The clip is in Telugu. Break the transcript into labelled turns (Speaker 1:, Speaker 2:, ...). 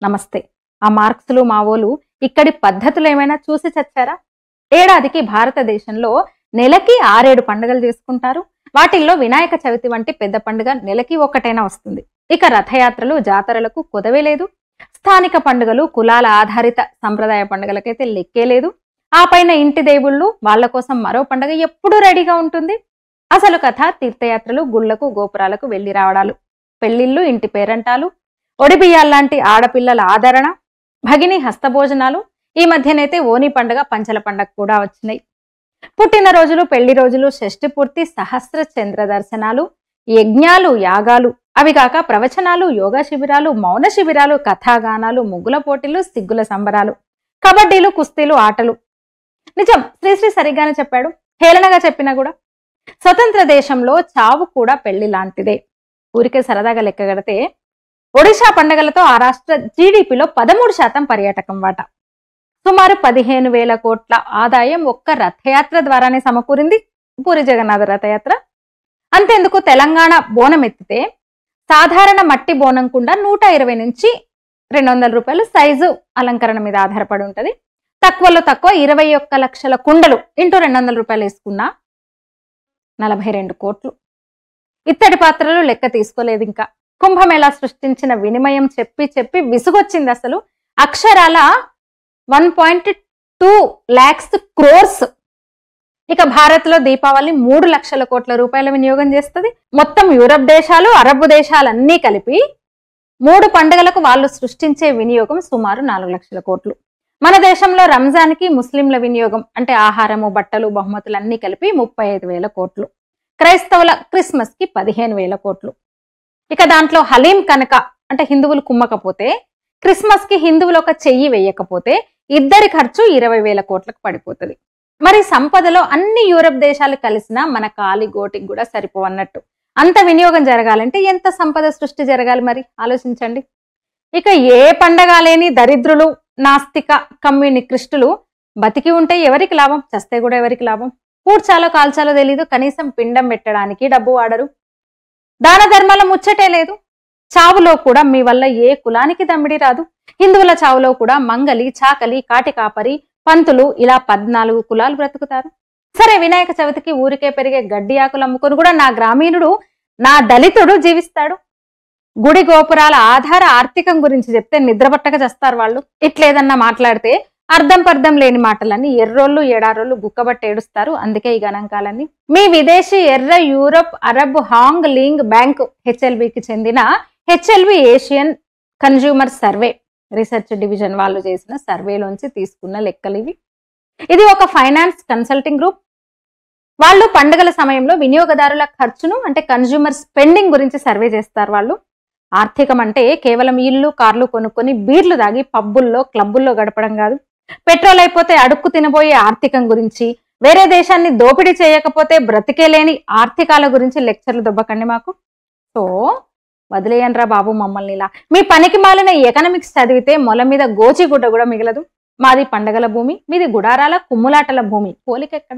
Speaker 1: నమస్తే. ఆ మార్క్సులు మావోలు ఇక్కడి పద్ధతులు ఏమైనా చూసి చచ్చారా? ఏడాదికి భారతదేశంలో నెలకి 6-7 పండుగలు చేసుకుంటారు. వాటిల్లో వినాయక చవితి వంటి పెద్ద పండుగ నెలకి ఒక్కటైనా వస్తుంది. ఇక రథయాత్రలు, జాతరలకు కొదవే లేదు. స్థానిక పండుగలు, కులాల ఆధారిత సంప్రదాయ పండుగలకైతే లెక్కే లేదు. ఆ పైన ఇంటి దేవుళ్ళు, వాళ్ళ కోసం మరో పండుగ ఎప్పుడూ రెడీగా ఉంటుంది. అసలు కథ తీర్థయాత్రలు, గుళ్లకు, గోపురాలకు వెళ్లి రావడాలు, పెళ్లిళ్ళు, ఇంటి పేరంటాలు, ఒడిబియ్యాల్లాంటి ఆడపిల్లల ఆదరణ, భగిని హస్తభోజనాలు. ఈ మధ్యనైతే ఓని పండుగ, పంచల పండుగ కూడా వచ్చినాయి. పుట్టినరోజులు, పెళ్లి రోజులు, షష్ఠి పూర్తి, సహస్ర చంద్ర దర్శనాలు, యజ్ఞాలు, యాగాలు, అవి కాక ప్రవచనాలు, యోగా శిబిరాలు, మౌన శిబిరాలు, కథాగానాలు, ముగ్గుల పోటీలు, సిగ్గుల సంబరాలు, కబడ్డీలు, కుస్తీలు, ఆటలు. నిజం, శ్రీశ్రీ సరిగ్గానే చెప్పాడు. హేళనగా చెప్పినా కూడా స్వతంత్ర దేశంలో చావు కూడా పెళ్లి లాంటిదే. ఊరికే సరదాగా లెక్కగడితే ఒడిశా పండుగలతో ఆ రాష్ట్ర జీడిపిలో 13% పర్యాటకం వాటా. సుమారు 15,000 కోట్ల ఆదాయం ఒక్క రథయాత్ర ద్వారానే సమకూరింది. పూరి జగన్నాథ రథయాత్ర. అంతేందుకు, తెలంగాణ బోనం ఎత్తితే సాధారణ మట్టి బోనం కుండా 120 నుంచి 200 రూపాయలు సైజు, అలంకరణ మీద ఆధారపడి ఉంటది. తక్కువలో తక్కువ 21 లక్షల కుండలు ఇంటూ 200 రూపాయలు వేసుకున్నా 42 కోట్లు. ఇత్తడి పాత్రలు లెక్క తీసుకోలేదు. ఇంకా కుంభమేళా సృష్టించిన వినిమయం చెప్పి చెప్పి విసుగొచ్చింది. అసలు అక్షరాల 1.2 lakhs crores. ఇక భారత్ లో దీపావళి 3 లక్షల కోట్ల రూపాయల వినియోగం చేస్తుంది. మొత్తం యూరప్ దేశాలు, అరబ్ దేశాలన్నీ కలిపి 3 పండుగలకు వాళ్ళు సృష్టించే వినియోగం సుమారు 4 లక్షల కోట్లు. మన దేశంలో రంజాన్కి ముస్లింల వినియోగం అంటే ఆహారము, బట్టలు, బహుమతులు అన్ని కలిపి 35,000 కోట్లు. క్రైస్తవుల క్రిస్మస్ కి 15,000 కోట్లు. ఇక దాంట్లో హలీం కనుక అంటే హిందువులు కుమ్మకపోతే, క్రిస్మస్ కి హిందువులు ఒక చెయ్యి వేయకపోతే ఇద్దరి ఖర్చు 20,000 కోట్లకు పడిపోతుంది. మరి సంపదలో అన్ని యూరప్ దేశాలు కలిసినా మన కాలి గోటికి కూడా సరిపోవన్నట్టు. అంత వినియోగం జరగాలంటే ఎంత సంపద సృష్టి జరగాలి మరి ఆలోచించండి. ఇక ఏ పండగ లేని దరిద్రులు, నాస్తిక, కమ్యూనిస్టులు బతికి ఉంటే ఎవరికి లాభం? చస్తే కూడా ఎవరికి లాభం? పూడ్చాలో కాల్చాలో తెలీదు, కనీసం పిండం పెట్టడానికి డబ్బు వాడరు. దాన ధర్మాల ముచ్చటే లేదు. చావులో కూడా మీ వల్ల ఏ కులానికి దమ్మిడి రాదు. హిందువుల చావులో కూడా మంగలి, చాకలి, కాటి కాపరి, పంతులు ఇలా 14 కులాలు బ్రతుకుతారు. సరే, వినాయక చవితికి ఊరికే పెరిగే గడ్డి ఆకులు అమ్ముకొని కూడా నా గ్రామీణుడు, నా దళితుడు జీవిస్తాడు. గుడి గోపురాల ఆధార ఆర్థికం గురించి చెప్తే నిద్రపట్టక చేస్తారు వాళ్ళు. ఇట్లేదన్నా మాట్లాడితే అర్థం పర్థం లేని మాటలన్నీ ఎర్రోళ్ళు, ఎడారోళ్ళు గుక్కబట్టి ఏడుస్తారు. అందుకే ఈ గణాంకాలన్నీ. మీ విదేశీ ఎర్ర Europe, Arab, Hong Leong bank హెచ్ఎల్బికి చెందిన HLB Asian consumer survey research division వాళ్ళు చేసిన సర్వేలోంచి తీసుకున్న లెక్కలు ఇవి. ఇది ఒక ఫైనాన్స్ కన్సల్టింగ్ గ్రూప్. వాళ్ళు పండుగల సమయంలో వినియోగదారుల ఖర్చును అంటే కన్జ్యూమర్ స్పెండింగ్ గురించి సర్వే చేస్తారు. వాళ్ళు ఆర్థికం అంటే కేవలం ఇల్లు, కార్లు కొనుక్కొని బీర్లు తాగి పబ్బుల్లో, క్లబ్బుల్లో గడపడం కాదు. పెట్రోల్ అయిపోతే అడుక్కు తినబోయే ఆర్థికం గురించి, వేరే దేశాన్ని దోపిడీ చేయకపోతే బ్రతికేలేని ఆర్థికాల గురించి లెక్చర్లు దొబ్బకండి మాకు. సో వదిలేయండ్రా బాబు మమ్మల్ని ఇలా. మీ పనికి మాలిన ఎకనామిక్స్ చదివితే మొల మీద గోచిగుడ్డ కూడా మిగలదు. మాది పండగల భూమి, మీది గుడారాల కుమ్ములాటల భూమి. పోలికెక్కడ?